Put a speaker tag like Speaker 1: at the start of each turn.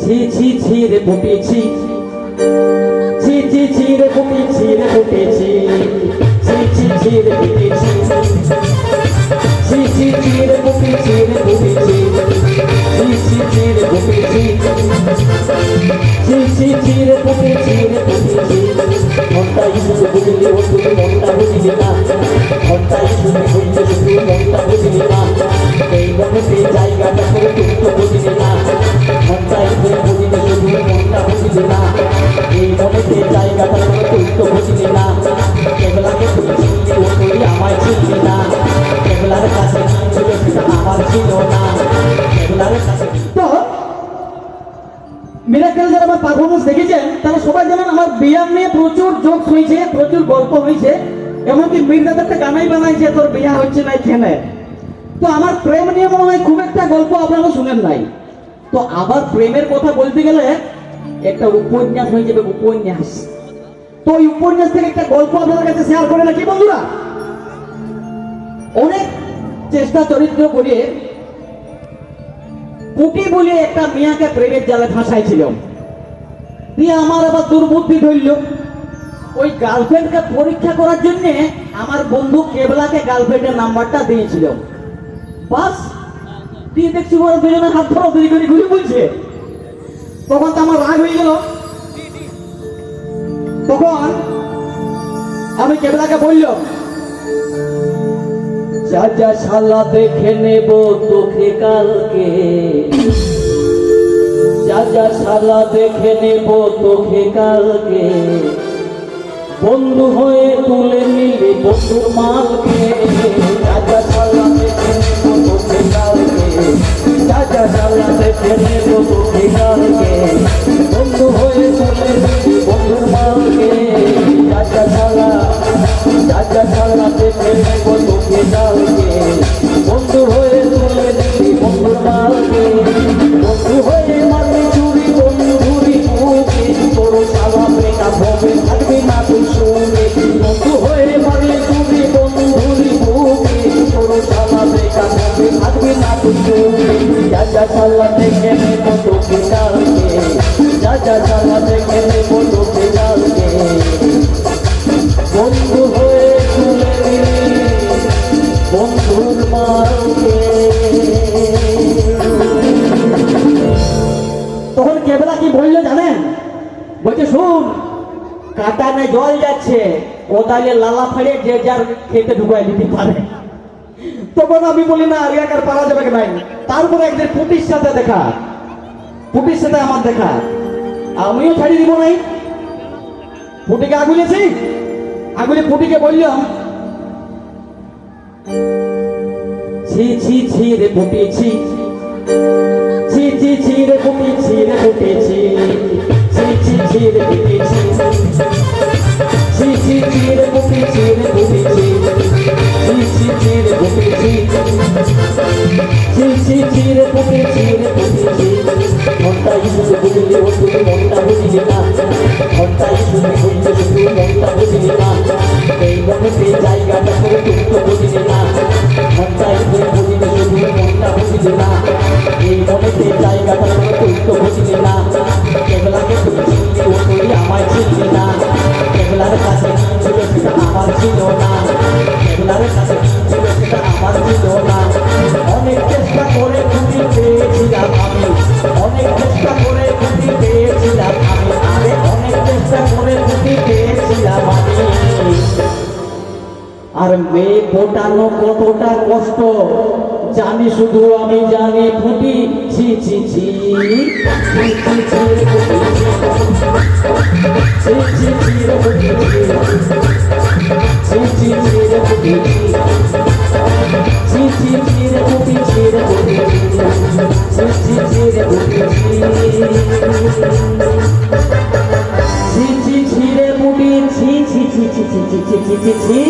Speaker 1: ছি ছি ছি রে ফুটেছি, ছি ছি ছি রে ফুটেছি রে ফুটেছি, ছি ছি ছি রে ফুটেছি, ছি ছি ছি রে ফুটেছি রে ফুটেছি, ছি ছি ছি রে ফুটেছি, ছি ছি ছি রে ফুটেছি রে ফুটেছি। ঘন্টাই শুধু বুঝলি ও তুমি মনটা বুঝলি না, ঘন্টাই শুধু বুঝলি শুধু মনটা বুঝলি না, এই মনেতে জায়গাটা করে তুমি তো বুঝলি না, ঘন্টাই শুধু বুঝলি শুধু মনটা বুঝলি না, এই মনেতে জায়গাটা করে তুমি তো বুঝলি না। কেবলাকে তুমি চিনলি ও তুই আমায় চিনলি না, কেবলার কাছে ছিল সেটা আমার ছিল না, কেবলার কাছে।
Speaker 2: তো মিরাকেল যারা আমার পারফরমেন্স দেখেছেন তারা সবাই জানেন আমার ব্যায়াম নিয়ে প্রচুর জোকস হয়েছে, প্রচুর গল্প হয়েছে, এমনকি মির্জাতে একটা গানাই বানাইছে তোর বিয়া হচ্ছে না এখানে। তো আমার প্রেম নিয়ে মনে হয় খুব একটা গল্প আপনারা শুনেন নাই। তো আবার প্রেমের কথা বলতে গেলে একটা উপন্যাস হয়ে যাবে, উপন্যাস। তো ওই উপন্যাস থেকে একটা গল্প আপনাদের কাছে শেয়ার করে নাকি বন্ধুরা? অনেক চেষ্টা চরিত্র করে পুটি বলে একটা মেয়াকে প্রেমের জালে ফাঁসাইছিল, দিয়ে আমার আবার দুর্বুদ্ধি ধরল, ওই গার্লফ্রেন্ডকে পরীক্ষা করার জন্য আমার বন্ধু কেবলাকে গার্লফ্রেন্ডের নাম্বারটা দিয়েছিল। বাস দিয়ে দেখছি ওরা দুজনে হাত ধরা ধরি করে ঘুরে বলছে। তখন তো আমার রাগ হয়ে গেল, তখন আমি কেবলাকে বললাম,
Speaker 1: যা যা শালা দেখে নেব তোকে কালকে, যা যা শালা দেখে নেব তোকে কালকে, বন্ধু হয়ে তুলে নিবি বন্ধুর মালকে, যা যা শালা দেখে নেব তোকে কালকে, যা যা শালা দেখে নেব তোকে কালকে, বন্ধু হয়ে তুলে নিবি বন্ধুর মালকে, যা যা শালা দেখে নেব তোকে কালকে, বন্ধু হয়ে তুলে নিবি বন্ধুর মালকে, বন্ধু হয়ে মারবি চুরি বন্ধুরি বুকে, তোর শালা প্রেকা ভবে থাকবি না তুই শুনে, বন্ধু হয়ে মারবি চুরি বন্ধুরি বুকে, তোর শালা প্রেকা ভবে থাকবি না তুই শুনে, যা যা শালা দেখে নেব তোকে কালকে, যা যা শালা দেখে নেব তোকে কালকে, বন্ধু হয়ে তুলে নিবি বন্ধুর মালকে।
Speaker 2: তখন কেবলা কি বললো জানেন? বলছে শুন, কাটানে জল যাচ্ছে, কোদালে লালা ফাড়ে যে যার খেতে ঢুকাই দিতে পারে। তখন আমি বলি না আলিয়াকার পারা যাবে নাই। তারপরে একদিন পুটির সাথে দেখা, পুটির সাথে আমার দেখা, আমিও ছাড়ি দিব নাই। পুটিকে আগুলেছি, আগুলে পুটিকে বললাম,
Speaker 1: ছি ছি ছি রে ফুটেছি, ছি ছি ছি রে ফুটেছি রে ফুটেছি, ছি ছি ছি রে ফুটেছি, ছি ছি ছি রে ফুটেছি রে ফুটেছি, ছি ছি ছি রে ফুটেছি, ছি ছি ছি রে ফুটেছি রে ফুটেছি। ঘন্টাই শুধু বুঝলি ও তুমি মনটা বুঝলি না, ঘন্টাই শুধু বুঝলি শুধু মনটা বুঝলি না, এই মনেতে জায়গাটা করে তুমি তো বুঝলি না, ঘন্টাই শুধু বুঝলি শুধু মনটা বুঝলি না, এই মনেতে জায়গাটা করে তুমি তো বুঝলি না। কেবলাকে তুমি চিনলি ও তুই আমায় চিনলি না, কেবলার কাছে ছিল সেটা আমার ছিল না, কেবলার কাছে ছিল সেটা আমার ছিল না। অনেক চেষ্টা করে খুঁজে পেয়েছিলাম আমি, অনেক চেষ্টা করে খুঁজে পেয়েছিলাম আমি, আরে অনেক চেষ্টা করে খুঁজে পেয়েছিলাম আমি। আর মেয়ে ফোটানো কতটা কষ্ট জানি শুধু আমি জানি ফুটি, ছি ছি ছি ছি ছি ছি রে ফুটেছি, ছি ছি ছি রে ফুটেছি, ছি ছি ছি রে ফুটেছি, ছি ছি ছি রে ফুটেছি রে ফুটেছি, ছি ছি ছি রে ফুটেছি, ছি ছি ছি রে ফুটেছি, ছি ছি ছি ছি ছি ছি ছি ছি ছি।